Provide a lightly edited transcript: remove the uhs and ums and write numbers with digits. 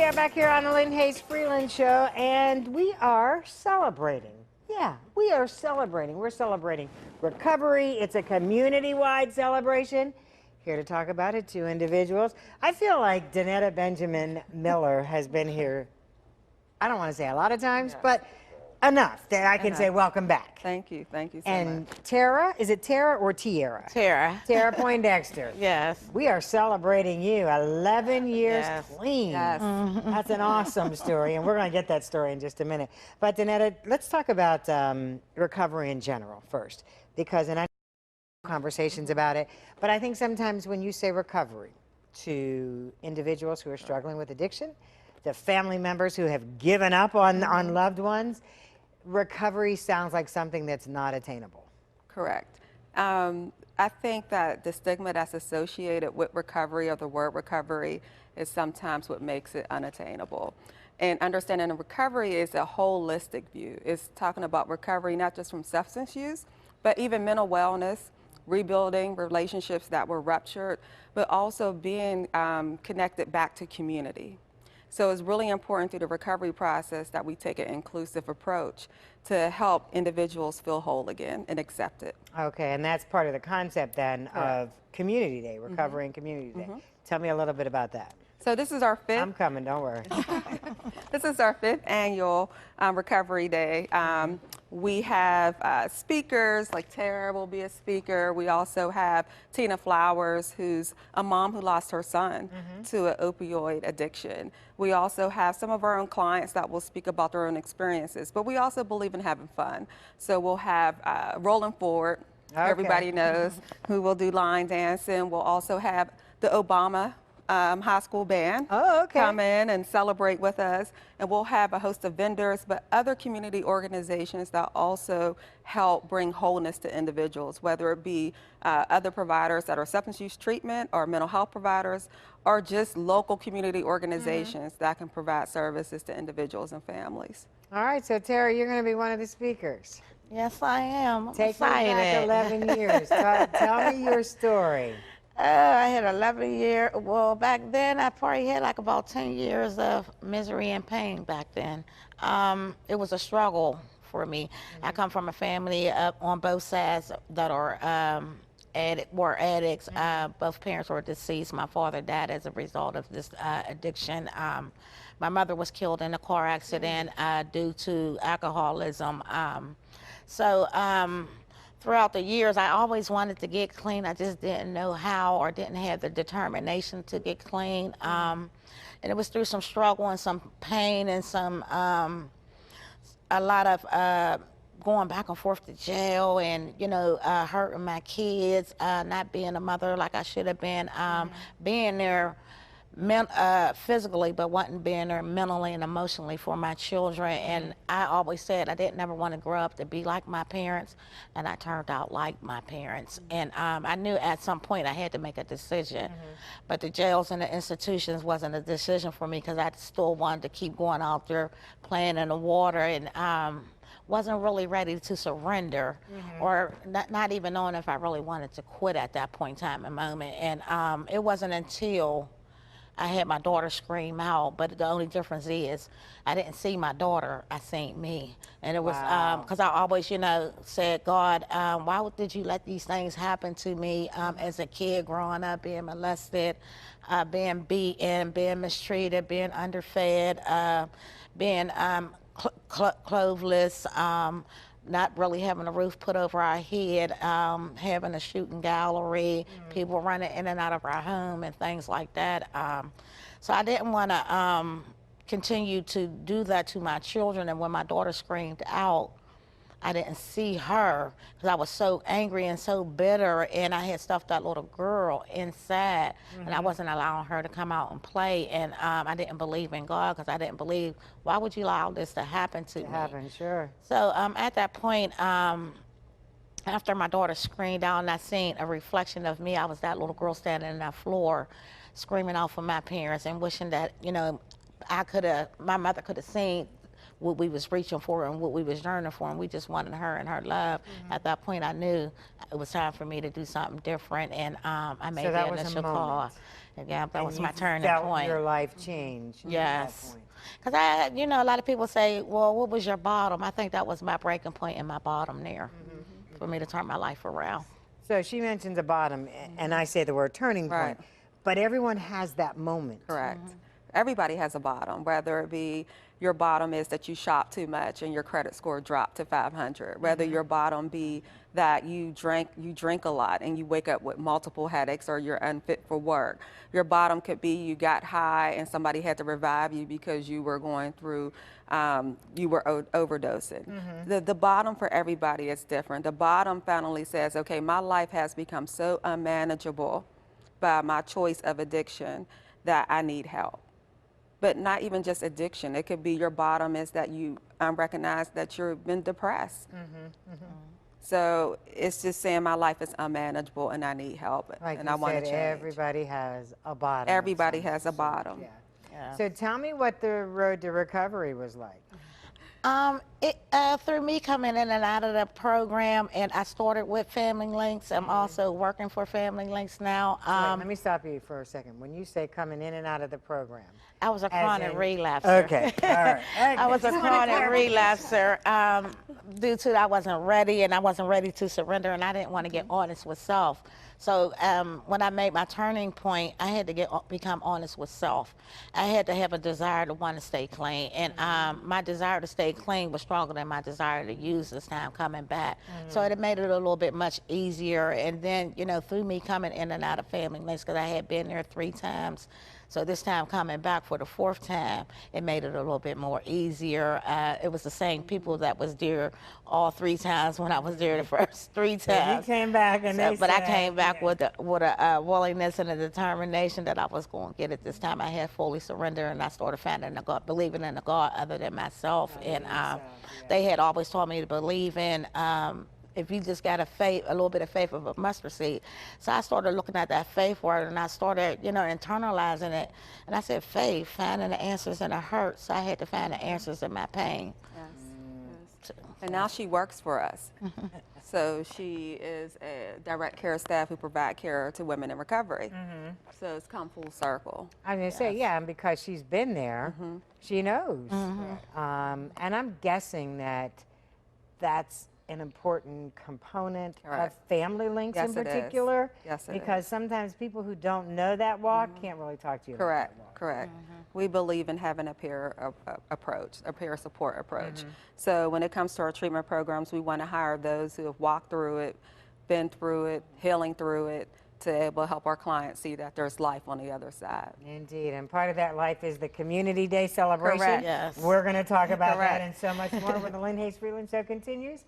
are back here on the Lynn Hayes Freeland Show, and we are celebrating. Yeah, we are celebrating. We're celebrating recovery. It's a community-wide celebration. Here to talk about it, two individuals. I feel like Danetta Benjamin Miller has been here, I don't want to say a lot of times, but enough that I can say welcome back. Thank you so much. And Tara, is it Tara or Tiara? Tara. Tara Poindexter. Yes. We are celebrating you, 11 years Yes. clean. Yes. That's an awesome story, and we're going to get that story in just a minute. But Danetta, let's talk about recovery in general first, because and I conversations about it, but I think sometimes when you say recovery to individuals who are struggling with addiction, to family members who have given up on loved ones, recovery sounds like something that's not attainable. Correct. I think that the stigma that's associated with recovery, or the word recovery, is sometimes what makes it unattainable. And understanding that recovery is a holistic view. It's talking about recovery not just from substance use, but even mental wellness, rebuilding relationships that were ruptured, but also being connected back to community. So it's really important through the recovery process that we take an inclusive approach to help individuals feel whole again and accepted. Okay, and that's part of the concept then of Community Day, Recovery and Community Day. Tell me a little bit about that. So this is our fifth. I'm coming, don't worry. This is our fifth annual Recovery Day. We have speakers, like Tara will be a speaker. We also have Tina Flowers, who's a mom who lost her son to an opioid addiction. We also have some of our own clients that will speak about their own experiences, but we also believe in having fun. So we'll have Rolling Forward, everybody knows, who will do line dancing. We'll also have the Obama high school band come in and celebrate with us, and we'll have a host of vendors, but other community organizations that also help bring wholeness to individuals, whether it be other providers that are substance use treatment or mental health providers, or just local community organizations that can provide services to individuals and families. All right, so Tara, you're going to be one of the speakers. Yes, I am. I'm Take me excited. back 11 years. Tell me your story. I had 11 years. Well, back then, I probably had like about 10 years of misery and pain back then. It was a struggle for me. I come from a family on both sides that are were addicts. Both parents were deceased. My father died as a result of this addiction. My mother was killed in a car accident due to alcoholism. Throughout the years, I always wanted to get clean. I just didn't know how, or didn't have the determination to get clean. And it was through some struggle and some pain and some a lot of going back and forth to jail, and hurting my kids, not being a mother like I should have been, being there physically, but wasn't being there mentally and emotionally for my children. And I always said I didn't never want to grow up to be like my parents, and I turned out like my parents. And I knew at some point I had to make a decision, but the jails and the institutions wasn't a decision for me, because I still wanted to keep going out there playing in the water, and wasn't really ready to surrender, or not even knowing if I really wanted to quit at that point in time and moment. And it wasn't until I had my daughter scream out, but the only difference is I didn't see my daughter, I seen me. And it was because I always, said, God, why did you let these things happen to me as a kid growing up, being molested, being beaten, being mistreated, being underfed, being clothesless, not really having a roof put over our head, having a shooting gallery, people running in and out of our home and things like that. So I didn't want to continue to do that to my children. And when my daughter screamed out, I didn't see her because I was so angry and so bitter, and I had stuffed that little girl inside, and I wasn't allowing her to come out and play. And I didn't believe in God, because I didn't believe, why would you allow this to happen to me? Sure. So at that point, after my daughter screamed out and I seen a reflection of me, I was that little girl standing on that floor screaming out for my parents and wishing that, my mother could have seen what we was reaching for and what we was yearning for, and we just wanted her and her love. At that point, I knew it was time for me to do something different, and I made that the was a initial call. moment. And yeah, that And was you my turning felt point. your life change at that Yes. point. Because you know, a lot of people say, well, what was your bottom? I think that was my breaking point and my bottom there for me to turn my life around. So she mentions a bottom, and I say the word turning Right. point, but everyone has that moment. Correct. Everybody has a bottom, whether it be your bottom is that you shop too much and your credit score dropped to 500, whether your bottom be that you drink a lot and you wake up with multiple headaches or you're unfit for work. Your bottom could be you got high and somebody had to revive you because you were going through, you were overdosing. The bottom for everybody is different. The bottom finally says, okay, my life has become so unmanageable by my choice of addiction that I need help. But not even just addiction. It could be your bottom is that you recognize that you've been depressed. So it's just saying my life is unmanageable and I need help, Like and you I want to said, change. everybody has a bottom. of Everybody some has a sort. bottom. Yeah. Yeah. So tell me what the road to recovery was like. Through me coming in and out of the program, and I started with Familylinks. I'm also working for Familylinks now. Wait, let me stop you for a second. When you say coming in and out of the program, I was a as chronic in- relapser. Okay, all right. I was a Just wanna chronic clarify. relapser due to I wasn't ready, and I wasn't ready to surrender, and I didn't want to get honest with self. So when I made my turning point, I had to become honest with self. I had to have a desire to want to stay clean, and my desire to stay clean was stronger than my desire to use this time coming back. So it made it a little bit much easier. And then, you know, through me coming in and out of Familylinks, because I had been there 3 times. So this time coming back for the 4th time, it made it a little bit more easier. It was the same people that was there all 3 times when I was there the first 3 So you times. came back and they But I said, came back yeah. with a willingness and a determination that I was going to get it this time. I had fully surrendered, and I started finding a God, believing in a God other than myself. And they had always taught me to believe in if you just got a little bit of faith of a mustard seed. So I started looking at that faith word, and I started, you know, internalizing it. And I said, faith, finding the answers in the hurt. So I had to find the answers in my pain. Yes. And now she works for us. So she is a direct care staff who provide care to women in recovery. So it's come full circle. I was going to say, yeah, and because she's been there, she knows. And I'm guessing that that's an important component Correct. of Familylinks Yes, in it is. particular. Yes, it because sometimes people who don't know that walk can't really talk to you Correct, about that walk. correct. We believe in having a peer approach, a peer support approach. So when it comes to our treatment programs, we want to hire those who have walked through it, been through it, healing through it, to be able to help our clients see that there's life on the other side. Indeed, and part of that life is the Community Day celebration. Correct. Yes. We're going to talk about Correct. that and so much more when the Lynn Hayes Freeland Show continues.